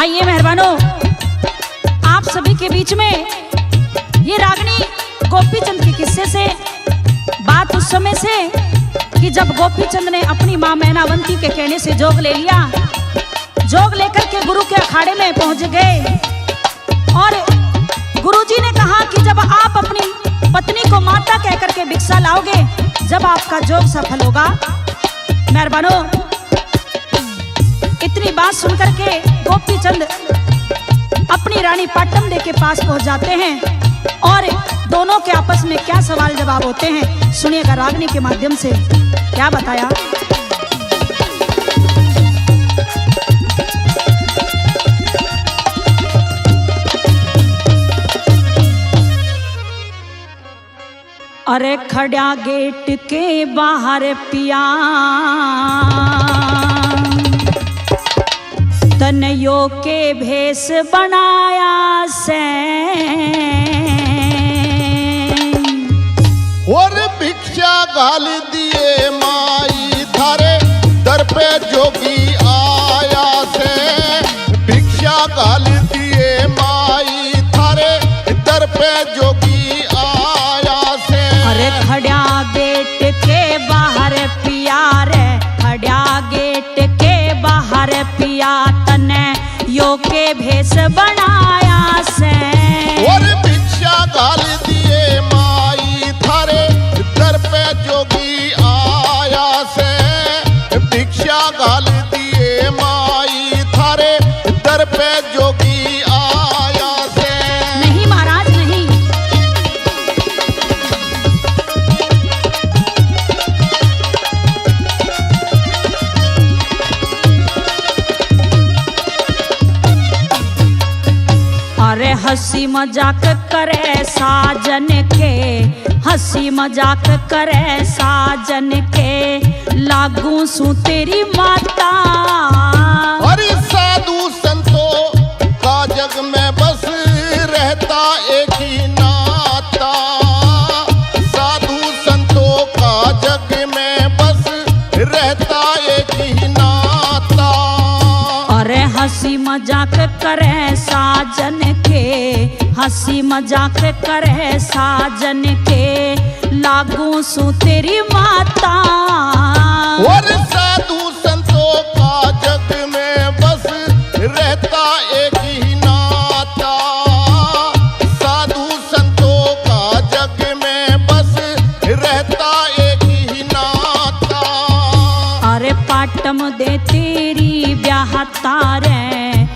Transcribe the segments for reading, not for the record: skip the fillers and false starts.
आइए मेहरबानों, आप सभी के बीच में ये रागनी गोपीचंद के किस्से से बात उस समय से कि जब गोपीचंद ने अपनी मां मैनावंती के कहने से जोग ले लिया। जोग लेकर के गुरु के अखाड़े में पहुंच गए और गुरुजी ने कहा कि जब आप अपनी पत्नी को माता कहकर के भिक्षा लाओगे, जब आपका जोग सफल होगा। मेहरबानों, इतनी बात सुनकर के गोपीचंद अपनी रानी पाटमदे के पास पहुंच जाते हैं और दोनों के आपस में क्या सवाल जवाब होते हैं सुनिएगा रागनी के माध्यम से। क्या बताया? अरे खड़ा गेट के बाहर पिया तनयो के भेष बनाया से और भिक्षा गाल दिए माई थारे दर पे जोगी आया से। भिक्षा गाल दिए माई थारे दर पे जोगी आया से। अरे खड़ा गेट के बाहर पिया रे, खड़ा गेट के बाहर पिया तने यो के भेष बनाया से। और भिक्षा गाल दिए माई थारे दर पे जोगी आया से। भिक्षा गाल दिए माई थारे दर पे जोगी आया से। नहीं महाराज नहीं, अरे हंसी मजाक करे साजन के, हंसी मजाक करे साजन के, लागू सू तेरी माता। अरे साधु संतों का जग में बस रहता एक ही नाता। साधु संतों का जग में बस रहता एक ही नाता। अरे हंसी मजाक करे साजन के, हंसी मजाक करे साजन के, लागू सू तेरी माता। और साधु संतों का जग में बस रहता एक ही नाता। साधु संतों का जग में बस रहता एक ही नाता। अरे पाटम दे तेरी ब्याहता रे,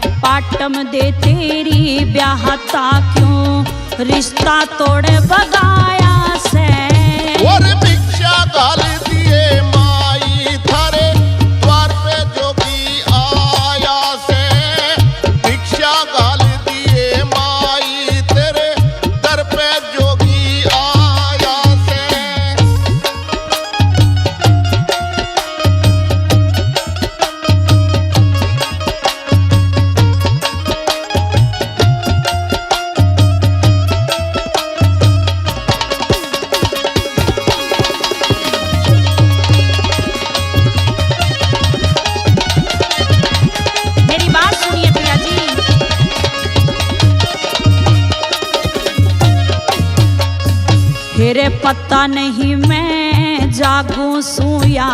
पाटम दे तेरी ब्याहता, क्यों रिश्ता तोड़े बगाया से। और भिक्षा गाल दिए माई थारे द्वार पे जोगी आया से। भिक्षा गाल दिए माई तेरे दर पे जोगी आया से। मेरी बात सुनिए प्रिया जी। फिर पता नहीं मैं जागूं सूया,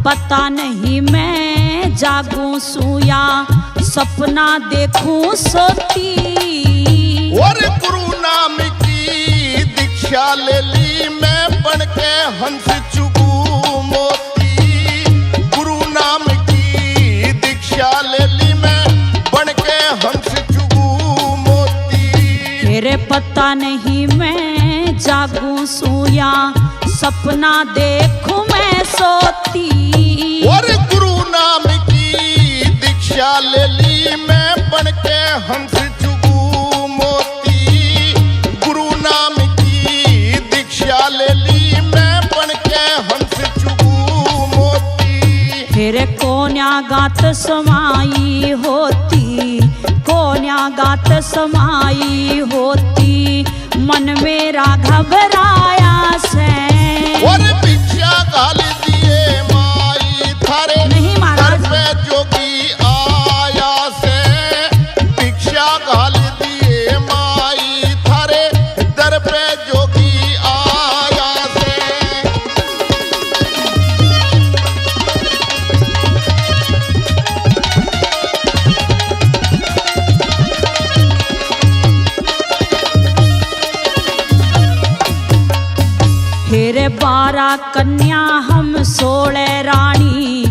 पता नहीं मैं जागूं सूया, सपना देखूं सोती। और गुरु नाम की दीक्षा ले ली मैं बन के हंस चुगू मोती। गुरु नाम की दीक्षा ले ली मैं बन के हंस चुगू मोती। फिर पता नहीं मैं जागूं सूया, सपना देखूं मैं सोती। और गुरु नाम की दीक्षा ले ली मैं बन के हंस चुगू मोती। गुरु नाम की दीक्षा ले ली मैं बन के हंस चुगू मोती। फिर कोन्या गात समाई होती, कोन्या गात समाई होती, मन मेरा घबराया से। और भिक्षा गाल दिए माई थारे नहीं महाराज, दर पे जोगी आया से। हेरे 12 कन्या हम 16 रानी,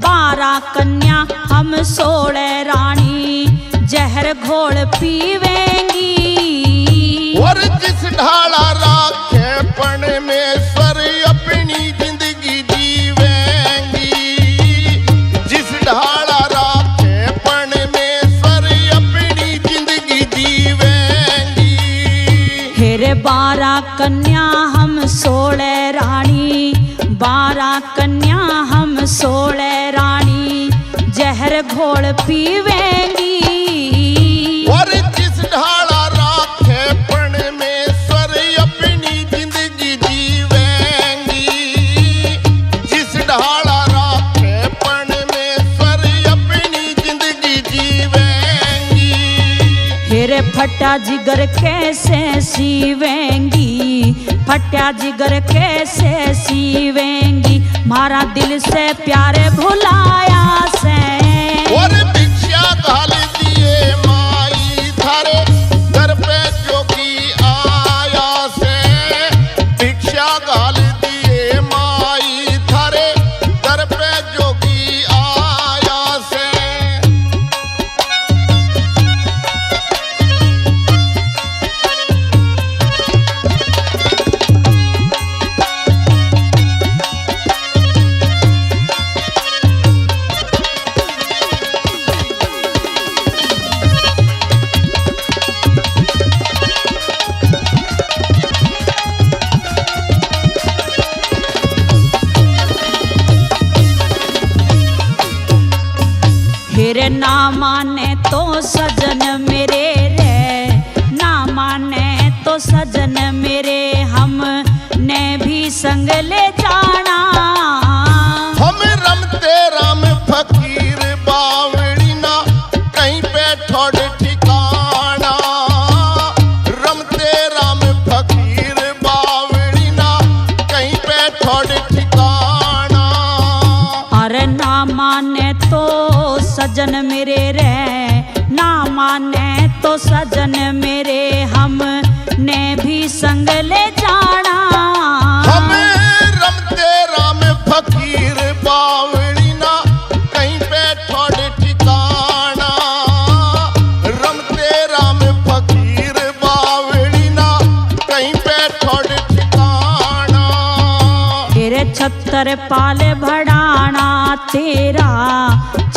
12 कन्या हम 16 रानी, जहर घोल पीवेंगी। और जिस ढाला राखे परमेश्वर अपनी जिंदगी जीवेंगी, जिस ढाला राखे परमेश्वर अपनी जिंदगी जीवेंगी। हेरे 12 कन्या हम 16 रानी, 12 कन्या हम 16 रानी, जहर घोल पीवेंगी। और जिस ढाला राखे परमेश्वर अपनी जिंदगी जीवेंगी, जिस ढाला राखे परमेश्वर अपनी जिंदगी जीवेंगी। हेरे फटा जिगर कैसे सीवेंगी, फटा जिगर कैसे सीवेंगी, मारा दिल से प्यारे भुलाया से। और भिक्षा घाल दिए माई थारे दर पे जोगी आया से, भिक्षा घाल दिए माई थारे दर पे जोगी आया से। हेरे ना माने तो सजन मेरे रे, ना माने तो सजन मेरे, हम ने भी संग ले जाना। हम रमते राम फकीर बावड़ी ना कहीं पे ठोड़ ठिकाना, रमते राम फकीर बावड़ी ना कहीं पे ठोड़ ठिकाना। अरे ना माने तो सजन मेरे रे, ना माने तो सजन मेरे, हम ने भी संग ले जाना। हमें रमते राम फकीर बावड़ी ना कहीं पे ठोड़ ठिकाना, रमते राम फकीर बावड़ी ना कहीं पे ठोड़ ठिकाना। तेरे छत्तर पाल भड़ाना तेरा,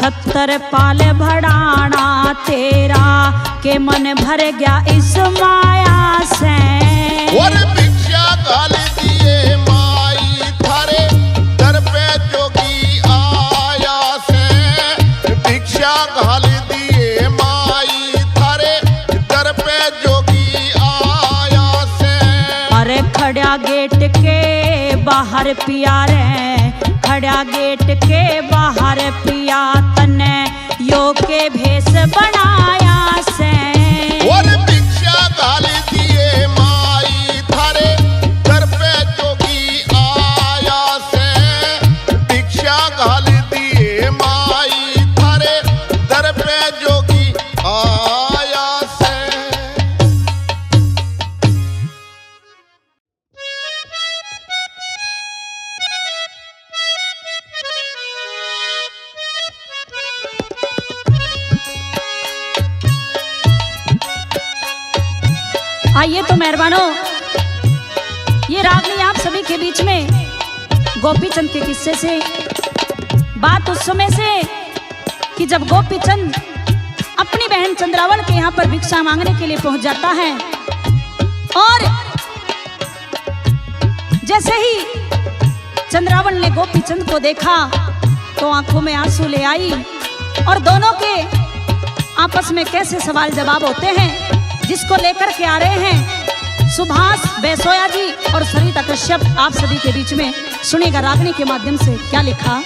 छत्तर पाल भड़ाना तेरा, के मन भर गया इस माया से। और भिक्षा घाल दिए माई थारे दर पे जोगी आया से, भिक्षा घाल दिए माई थारे दर पे जोगी आया से। अरे खड़ा गेट के बाहर पिया रे, खड़ा गेट के बाहर पिया, तने यो के भेष बनाया से। और भिक्षा घाल दिए माई थारे दर पे जोगी आया से, भिक्षा घाल दिए माई थारे दर पे जोगी आया से। आइए तो मेहरबानो, ये रागनी आप सभी के बीच में गोपीचंद के किस्से से। बात उस समय से कि जब गोपीचंद अपनी बहन चंद्रावल के यहाँ पर भिक्षा मांगने के लिए पहुंच जाता है, और जैसे ही चंद्रावल ने गोपीचंद को देखा तो आंखों में आंसू ले आई, और दोनों के आपस में कैसे सवाल जवाब होते हैं, जिसको लेकर के आ रहे हैं सुभाष बेसोया जी और सरिता कश्यप आप सभी के बीच में। सुनिएगा रागनी के माध्यम से क्या लिखा।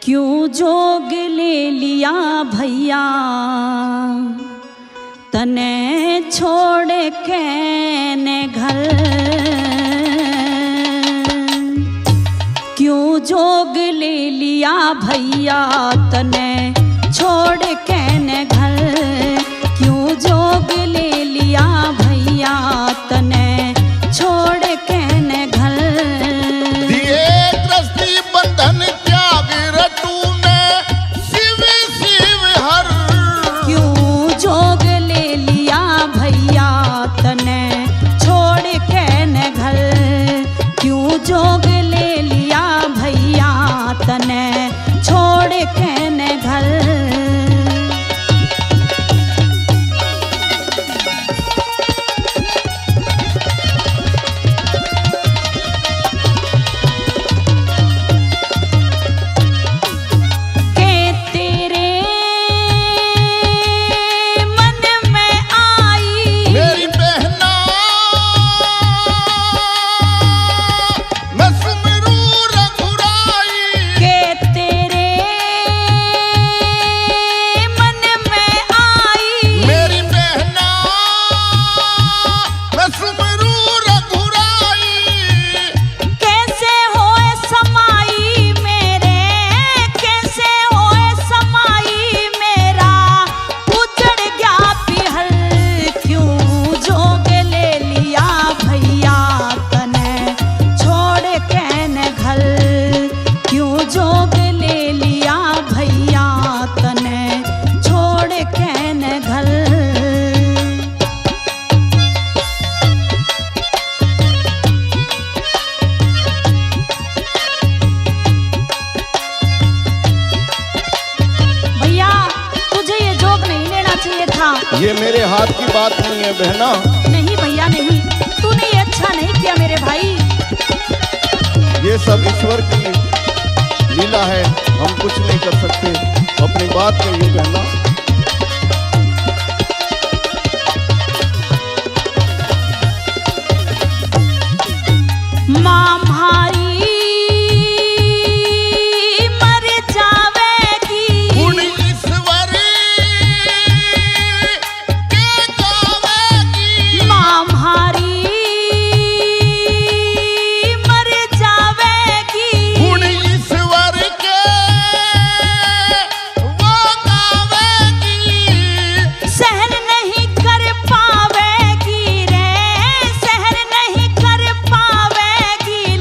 क्यों जोग ले लिया भैया तने छोड़ के ने घर, क्यों जोग ले लिया भैया तने छोड़ के ने घर, क्यों जोग ले लिया भैया तने छोड़ के ने घर। दिए गृहस्थी बंधन त्याग रटू में शिव शिव हर, क्यों जोग ले लिया भैया तने छोड़ के ने घर, क्यों जोग ले लिया भैया तने छोड़ के ने घर। ये मेरे हाथ की बात नहीं है बहना। नहीं भैया नहीं, तूने ये अच्छा नहीं किया मेरे भाई। ये सब ईश्वर की लीला है, हम कुछ नहीं कर सकते। अपनी बात कहिए बहना। माँ हमारी मर जावेगी, गुण ईश्वर के गावेगी। माँ हमारी मर जावेगी, गुण ईश्वर के वो गावेगी। सहन नहीं कर पावेगी रे, सहन नहीं कर पावेगी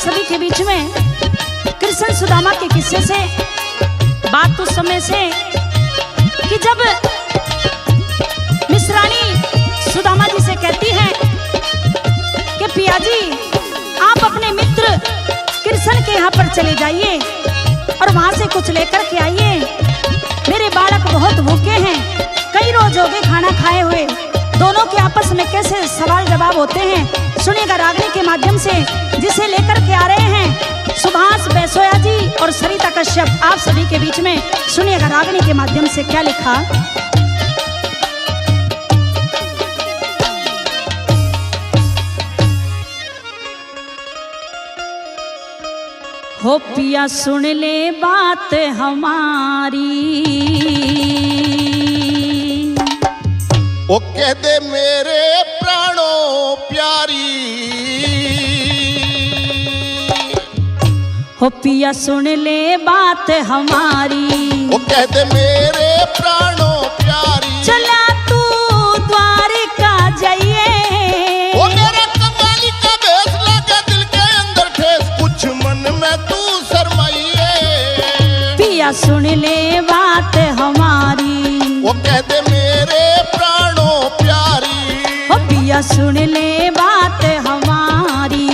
सभी के बीच में कृष्ण सुदामा के किस्से से बात उस समय से कि जब मिश्रानी सुदामा जी से कहती है कि पिया जी आप अपने मित्र कृष्ण के यहाँ पर चले जाइए और वहां से कुछ लेकर के आइए, मेरे बालक बहुत भूखे हैं, कई रोज हो गए खाना खाए हुए। दोनों के आपस में कैसे सवाल जवाब होते हैं सुनिएगा रागनी के माध्यम से, जिसे लेकर के आ रहे हैं सुभाष बैसोया जी और सरिता कश्यप। आप सभी के बीच में सुनिएगा रागनी के माध्यम से क्या लिखा। हो पिया सुन ले बात हमारी, ओ कह दे मेरे प्राणों प्यारी, हो पिया सुन ले बात हमारी, ओ कह दे मेरे प्राणों प्यारी, चला तू द्वारिका जाइए, ओ मेरा कमाली का भेष लगा दिल के अंदर ठेस, कुछ मन में तू शर्माइए, पिया सुन ले बात हमारी, ओ कह दे मेरे प्राणों प्यारी, हो पिया सुन ले बात हमारी।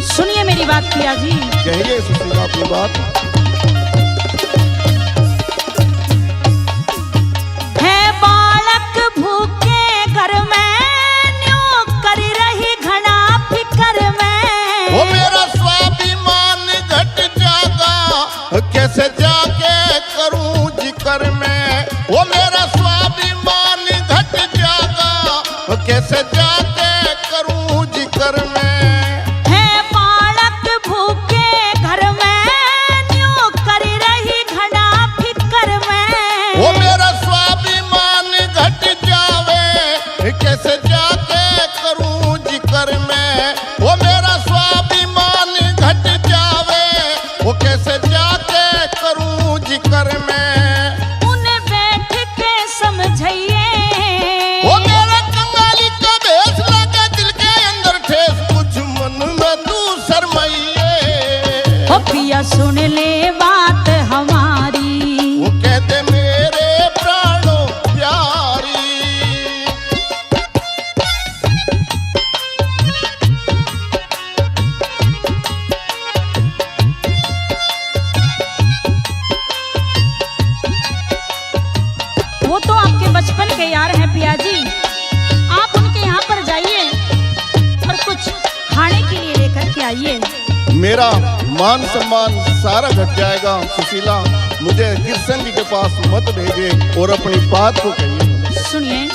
सुनिए मेरी बात पिया जी, कहिए सुशीला अपनी बात। है बालक भूखे घर में न्यों कर रही घना फिकर में, वो मेरा स्वाभिमान घट जागा कैसे जाके करूं जिक्र में, वो मेरा स्वाभिमान घट जागा कैसे जाके करूं जिक्र में, है बालक भूखे घर में न्यों कर रही घना फिकर में, वो मेरा स्वाभिमान घट जावे कैसे जाके करूं जिक्र में, वो मेरा स्वाभिमान घट जावे वो कैसे जाके करूं जिक्र में, उन्हें बैठ के समझाइए, वो मेरा कंगाली का भेष लगा दिल के अंदर ठेस, कुछ मन में तू शर्माइए, हो पिया सुन ले बात हमारी, वो कहते मेरे प्राणों प्यारी, वो तो आपके बचपन के यार हैं पिया जी, आप उनके यहाँ पर जाइए और कुछ खाने के लिए लेकर के आइए। मेरा मान सम्मान सारा घट जाएगा सुशीला, मुझे कृष्ण जी के पास मत भेजे और अपनी बात को कहिए। सुनिए,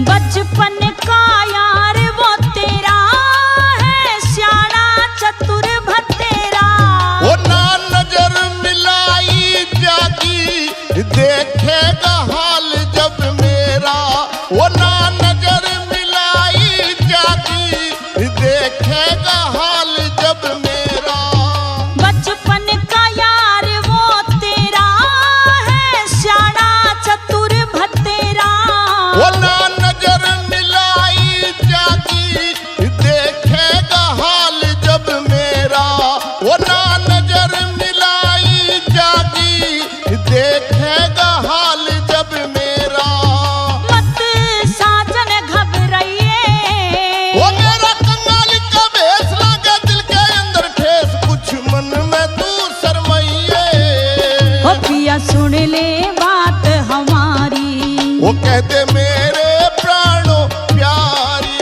बचपन का यार वो तेरा है, श्याना चतुर भतेरा, वो ना नजर मिलाई जागी देखेगा हाल जब मेरा, वो ना नजर मिलाई जागी देखेगा हाल जब मेरा, बचपन का यार वो तेरा है, श्याना चतुर भतेरा, वो ना नजर मिलाई जागी देखेगा हाल जब मेरा, वो ना नजर मिलाई जागी देखेगा हाल जब मेरा, मत साजन घबराइए, वो मेरा कंगाली का भेष लगा दिल के अंदर ठेस, कुछ मन में तू शर्माइए, हो पिया सुन ले बात हमारी, वो कहते मेरे प्राणों प्यारी,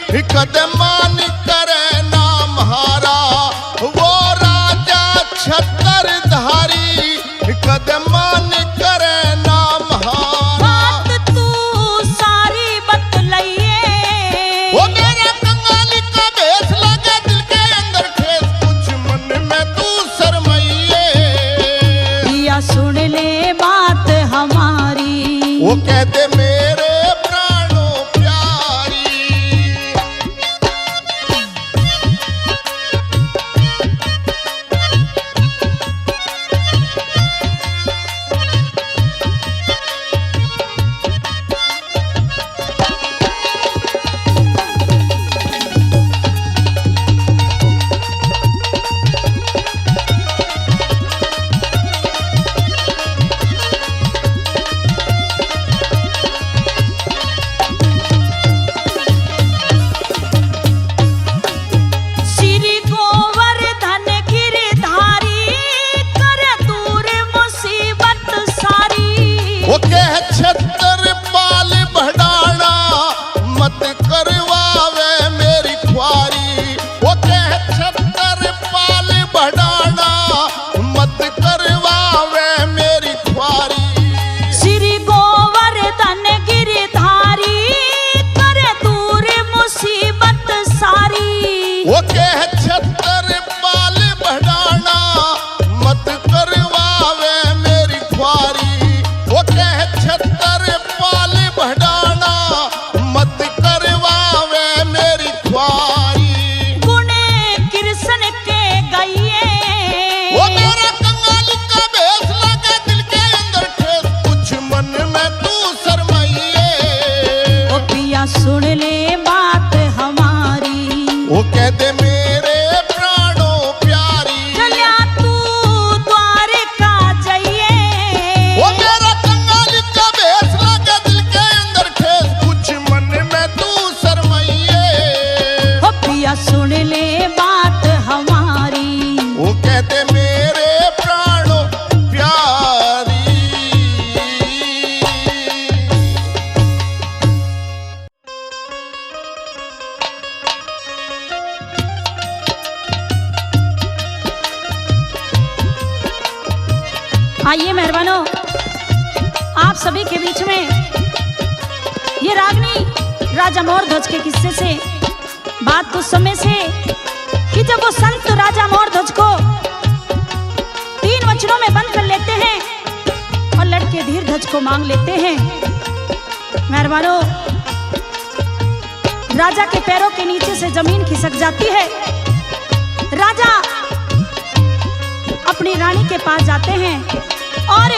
कदमान करे नाम हारा वो राजा छत्रधारी कदमान करे नाम हारा बात तू सारी बतलाइए वो मेरा कंगाली का भेष लगे दिल के अंदर ठेस कुछ मन में तू शर्माइए या सुन ले बात हमारी वो कहते मेरे प्राणों प्यारी श्री गोवर्धन गिरधारी कर दूर मुसीबत सारी वो कह छतर पाल बढ़ाना मत करवावे मेरी ख्वारी वो कह छतर पाल बढ़ाना मत करवावे मेरी ख्वारी श्री गोवर्धन गिरधारी कर दूर मुसीबत सारी वो कह छतर पाल बढ़ाना मत करवावे मेरी ख्वारी वो कह छतर पाल बढ़ाना मत करवावे मेरी ख्वारी गुण कृष्ण के गाइए वो मेरा कंगाली का भेष लगे दिल के अंदर ठेस कुछ मन में तू शर्माइए ओ पिया सुन ले बात हमारी वो कहते मेरे प्राणों प्यारी चलिया तू द्वारका जाइए वो मेरा कंगाली का भेष लगे दिल के अंदर ठेस कुछ मन में तू शर्माइए ओ पिया सुन ले बात हमारी वो कहते मेरे प्राणों प्यारी आइए मेहरबानों, आप सभी के बीच में ये रागनी राजा मोरध्वज के किस्से से बात उस समय से कि जब वो संत राजा मोरध्वज को 3 वचनों में बंद कर लेते हैं और लड़के धीरध्वज को मांग लेते हैं। मेहरबानों, राजा के पैरों के नीचे से जमीन खिसक जाती है। राजा अपनी रानी के पास जाते हैं और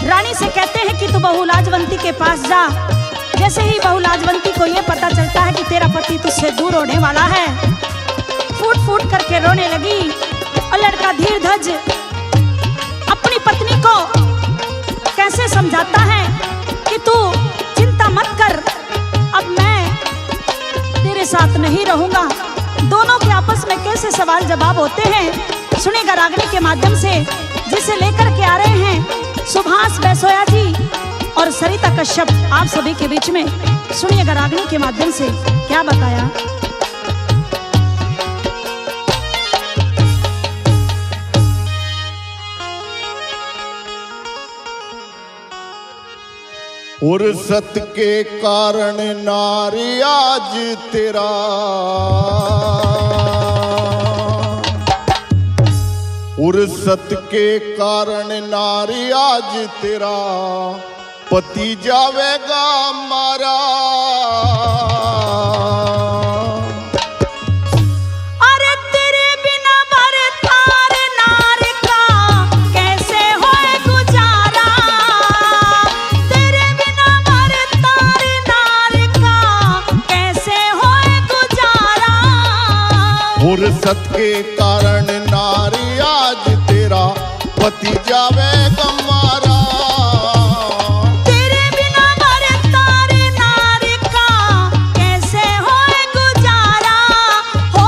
रानी से कहते हैं कि तू बहू लाजवंती के पास जा। जैसे ही बहू लाजवंती को यह पता चलता है कि तेरा पति तुझसे दूर होने वाला है, फूट फूट करके रोने लगी। और लड़का धीरध्वज अपनी पत्नी को कैसे समझाता है कि तू चिंता मत कर, अब मैं तेरे साथ नहीं रहूंगा। दोनों के आपस में कैसे सवाल जवाब होते हैं सुनेगा रागनी के माध्यम से, जिसे लेकर के आ रहे हैं सुभाष बैसोया जी और सरिता कश्यप आप सभी के बीच में। सुनिएगा रागनी के माध्यम से क्या बताया। फुर्सत के कारण नारी आज तेरा फुर्सत के कारण नारी आज तेरा पति जावेगा मारा। अरे तेरे बिना बरतार नार का कैसे होए गुजारा, तेरे बिना बरतार नार का कैसे होए गुजारा। फुर्सत के कारण नारी आज तेरा पति जावेगा मारा। तेरे बिना बरतार नार का कैसे होए गुजारा, हो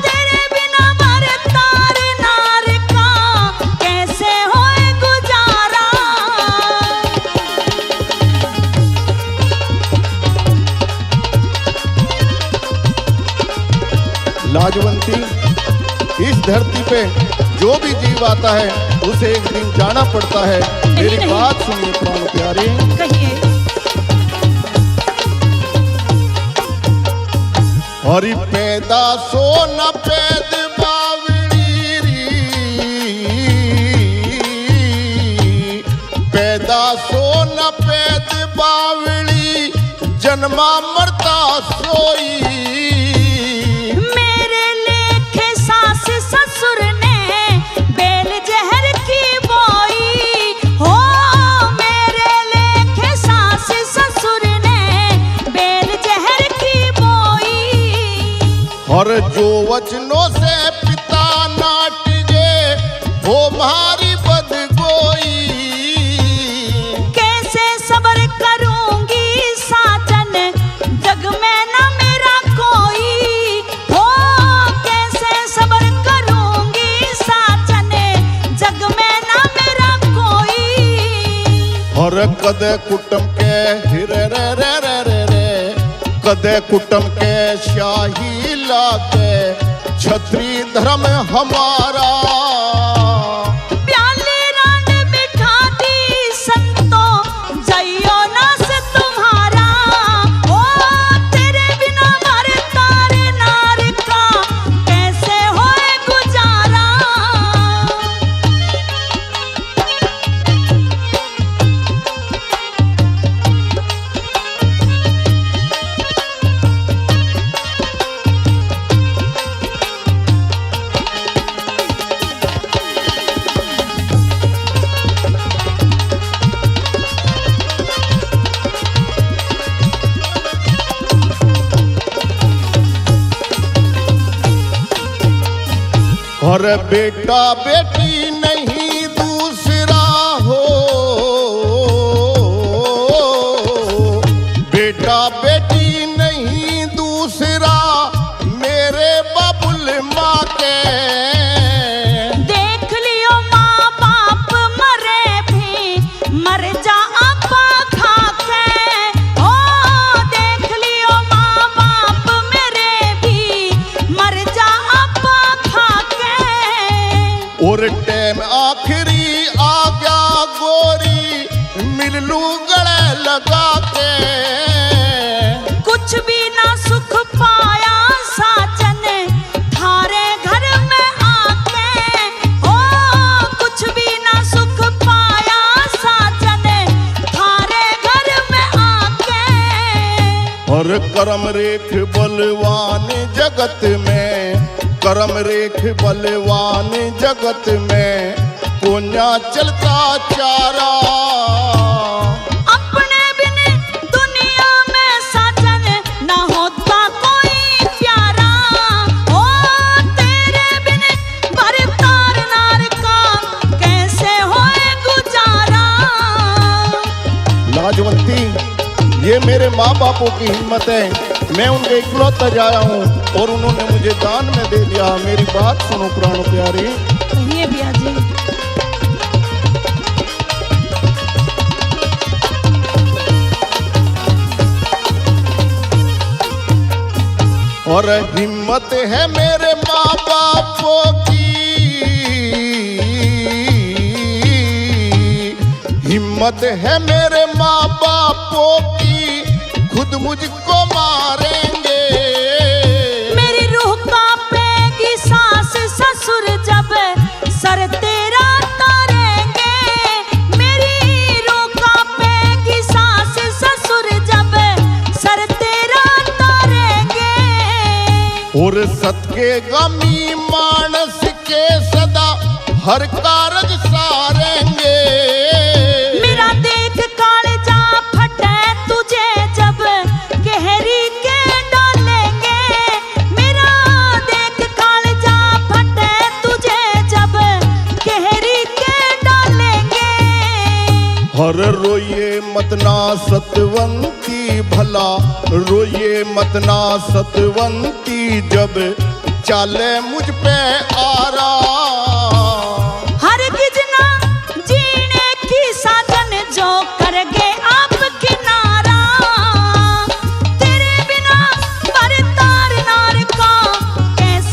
तेरे बिना बरतार नार का कैसे होए गुजारा। लाजवंती, इस धरती पे जो भी जीव आता है उसे एक दिन जाना पड़ता है। मेरी नहीं। बात सुनिए प्राण प्यारे। कहिए। हरि पैदा सो न पैद बावड़ी री, पैदा सो न पैद बावड़ी, जन्मा मरता सोई। मेरे लेखे सास ससुर ने बेल जहर की बोई हो, मेरे लेखे सास ससुर ने बेल जहर की बोई। और जो वचनों से पिता नाट गे वो मारी बदगोई। कैसे सब्र करूंगी साजन जग में न मेरा कोई हो, कैसे सब्र करूंगी साजन जग में न मेरा कोई। और कदे कुटुम के हिरे रे रे रे रे रे, कदे कुटुम के शाही लागे, छत्री धर्म हमारा। प्याले रान बिठा दी संतो जइयो नास तुम्हारा, ओ तेरे बिना मर तारे नार का कैसे होए गुजारा। और बेटा बेटी नहीं दूसरा हो, बेटा बेटी नहीं दूसरा, मेरे बाबुल माँ के। देख लियो माँ बाप मरे भी मर जा आपा खा के, ओ देख लियो माँ बाप मेरे भी मर जा आपा खा के। और टैम आखिरी आ गया गोरी, मिल लू गले लगा के। कुछ भी ना सुख पाया साजन थारे घर में आके, ओ कुछ भी ना सुख पाया साजन थारे घर में आके। और करम रेख बलवान जगत में, करम रेख बलवान जगत में, कोन्या चलता चारा। अपने बिन दुनिया में साजन ना होता कोई प्यारा, ओ तेरे बिन बरतार नार का कैसे होए गुजारा। लाजवंती, ये मेरे माँ बापों की हिम्मत है। मैं उनके इकलौता जाया हूँ और उन्होंने मुझे दान में दे दिया। मेरी बात सुनो प्राण प्यारी। कहिए भैया जी। और हिम्मत है मेरे माँ बापों की, हिम्मत है मेरे माँ बापों की, खुद मुझको मारेंगे। मेरी रूह कांपेगी सास ससुर जब सर तेरा तारेंगे, मेरी रूह कांपेगी सास ससुर जब सर तेरा तारेंगे। और सत के गमी मानस के सदा हर कारज सारेंगे। मेरा देख कालजा फटे तुझे जब गहरी के डालेंगे, मेरा देख कालजा फटे तुझे जब गहरी के डालेंगे। और रोइए मत ना सतवंती भला, रोइए मत ना सतवंती, जब चाले मुझ पे आरा। हरगिज ना जीने की साजन जो करगे आप किनारा, तेरे बिना बरतार नार का कैसे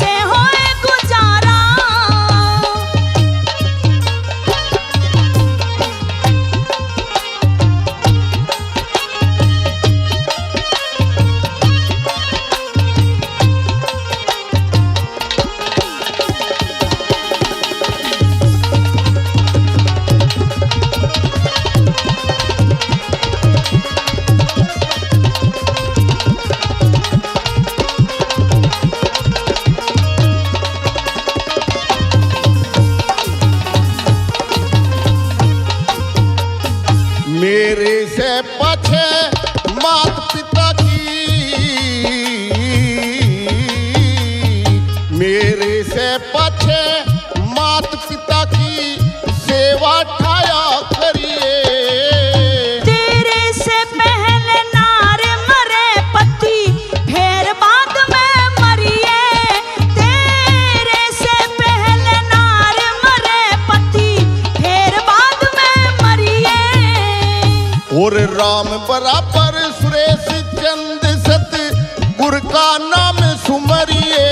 पाछे मात पिता की सेवा ठाया करिए। तेरे से पहले नार मरे पति फिर बाद में मरिए। तेरे से पहले नार मरे पति फिर बाद में मरिए। और राम बराबर सुरेश चंद सत गुर का नाम सुमरिए।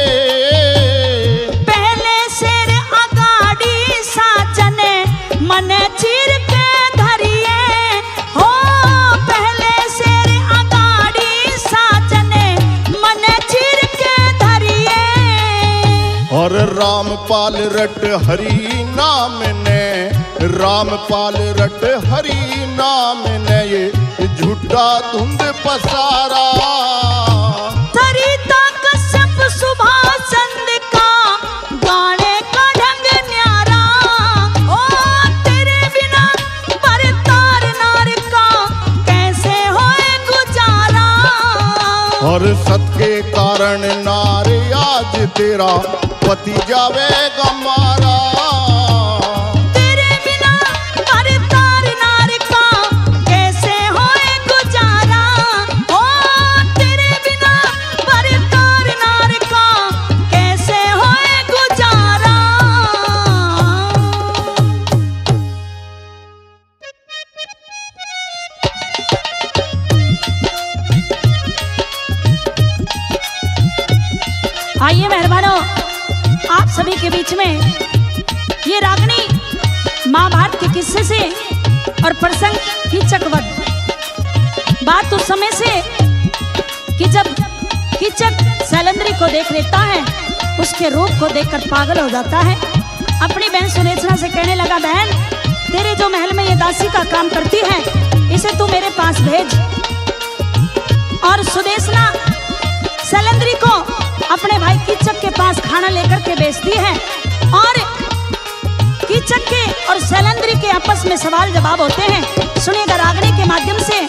पहले शेर अगाड़ी साजने मने चीर के धरिए। हो पहले शेर अगाड़ी साजने मने चीर के धरिए। और रामपाल रट हरि नाम ने, रामपाल रट हरि नाम ने ये झूठा धुंध पसारा। सरिता कश्यप सुभाष चंद का गाने का ढंग न्यारा। ओ तेरे बिना बरतार नार का कैसे होए गुजारा। और सत के कारण नार आज तेरा पति जावेगा मारा। तेरे बिना बरतार नार का कैसे होए गुजारा। ओ तेरे बिना बरतार नार का कैसे होए गुजारा। आइए मेहरबानों, आप सभी के बीच में ये रागनी महाभारत के किस्से से और प्रसंग कीचकवध। बात उस समय से कि जब कीचक सैलंद्री को देख लेता है, उसके रूप को देखकर पागल हो जाता है। अपनी बहन सुनेत्रा से कहने लगा, बहन तेरे जो महल में ये दासी का काम करती है, इसे तू मेरे पास भेज। और सुदेशना सैलंद्री को अपने भाई कीचक के पास खाना लेकर के भेजती है। और कीचक के और सैलंद्री के आपस में सवाल जवाब होते हैं। सुनिएगा रागनी के माध्यम से,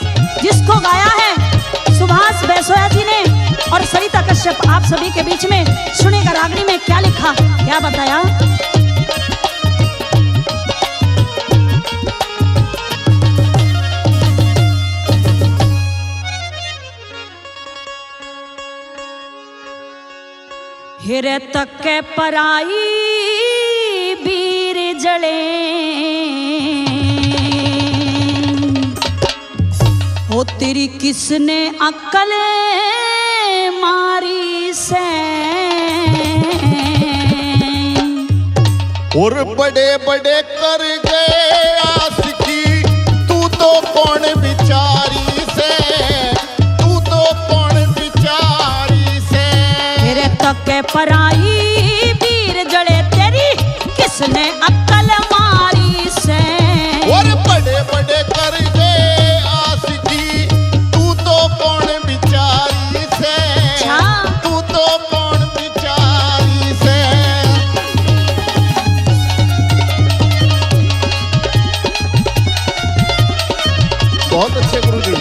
जिसको गाया है सुभाष बैसोया जी ने और सरिता कश्यप आप सभी के बीच में। सुनिएगा रागनी में क्या लिखा, क्या बताया। हिरे तक के पराई बीर जड़े। ओ तेरी किसने अक्ल मारी से। और बड़े बड़े कर गए आशिकी, तू तो कौन बिचारी से, तू तो कौन बिचारी से। तेरे तक के पराई बीर जड़े, तेरी किसने अक्ल मारी से। और बड़े बड़े कर गए आशिकी, तू तो कौन बिचारी से, तू तो कौन बिचारी से। बहुत अच्छे गुरुजी।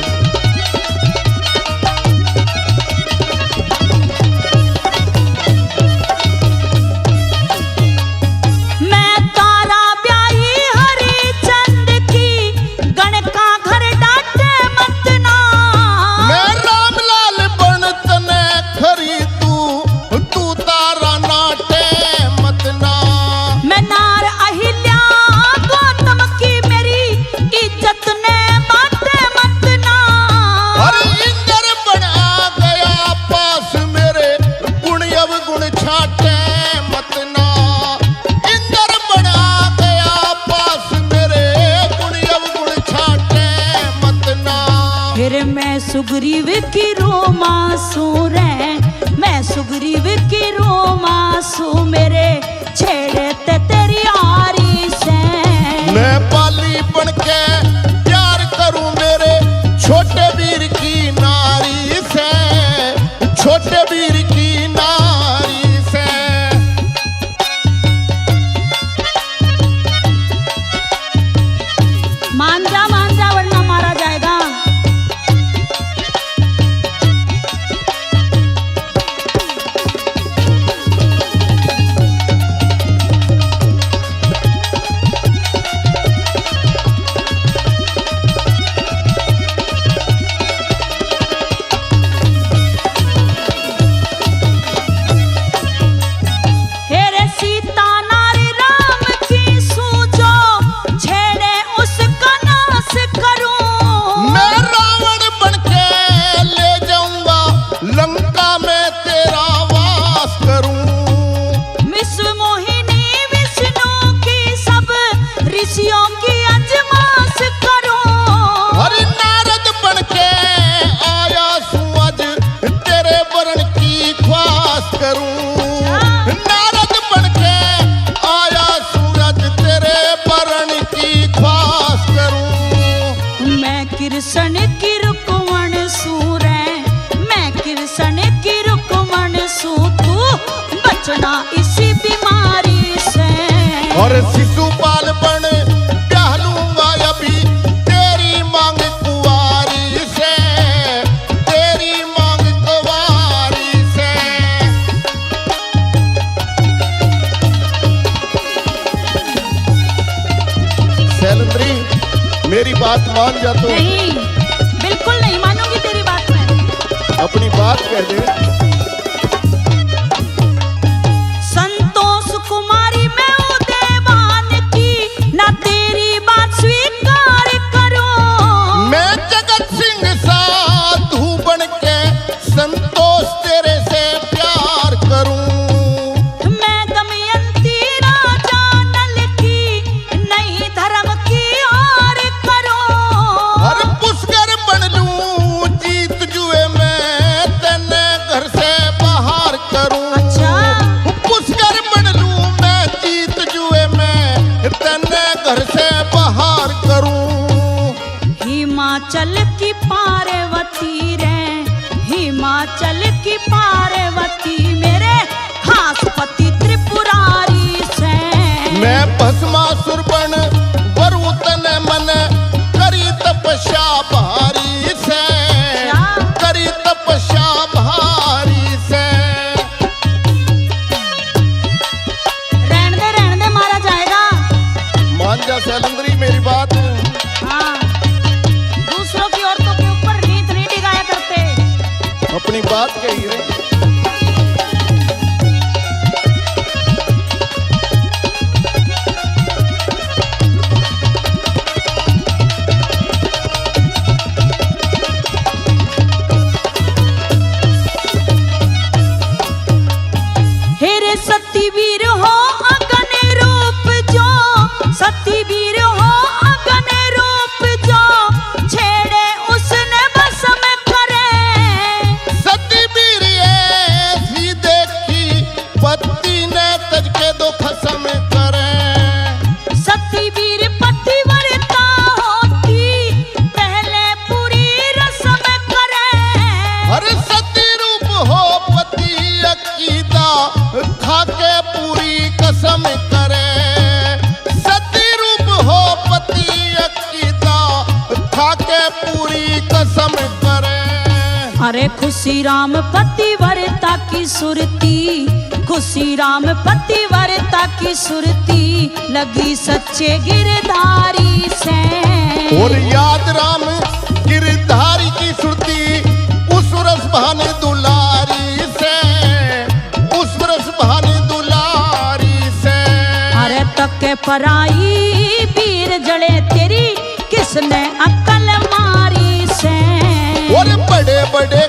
सुग्रीव की रोमांसू रे, मैं सुग्रीव की रोमांसू, मेरे छेड़े ते तेरी आरी से। मैं पाली बन के प्यार करूं मेरे छोटे वीर की नारी से, छोटे वीर की नारी से। मान जा वरना मारा जाएगा। करूं। नारद बनके आया सूरज तेरे बरन की ख्वास करूं। मैं कृष्ण की रुकमण सूरे, मैं कृष्ण की रुकमण सू, तू बचना इसी बीमारी से। और शिशुपाल बन ब्याह लूंगा अभी तेरी मांग कुंवारी से, तेरी मांग कुंवारी से। शैलेंद्री मेरी बात मान जा तो। नहीं, बिल्कुल नहीं मानूंगी तेरी बात मैं। अपनी बात कह दे। संतोष कुमारी मैं उदयवान की, ना तेरी बात स्वीकार करूं। मैं जगत सिंह साधु बन के संतोष तेरे से प्यार करूं। मैं दमयंती राजा नल की, नहीं धर्म की हार करूं। हर पुष्कर बन लूं जीत जुए में तेने घर से बाहर करूं। अच्छा। पुष्कर बन लूं मैं जीत जुए में तेने घर से बाहर करूं। हिमाचल की पार्वती रे, हिमाचल की पार्वती मेरे खास पति त्रिपुरारी से। मैं भस्मासुर बन वरु तने मन करी तपस्या भारी से, करी तपस्या भारी से। रहने दे मारा जाएगा। मान जा शैलेंद्री मेरी बात। हाँ, दूसरों की औरतों के ऊपर नीत नहीं डिगाया करते। अपनी बात कही रे। हेरे सतीवीर हो अगन रूप जो, सतीवीर हो अगन रूप जो, छेड़े उसने बस में करे। सती वीर ऐसी देखी पति ने तज के दो खसम करे। सतीवीर पतिव्रता होती, पहले पूरी रस्म करे। हर सती रूप हो पति अकीदा खाके पूरी कसम करे। सती रूप हो पति अकीदा खाके पूरी कसम करे। अरे खुशी राम पतिव्रता की सुरती, खुशी राम पतिव्रता की सुरती लगी सच्चे गिरधारी से। और याद राम गिरधारी की सुरती उस रस भाने दुलारी से, उस रस भाने दुलारी से। अरे तक के पराई वीर जड़े तेरी किसने अक्ल मारी से। और बड़े बड़े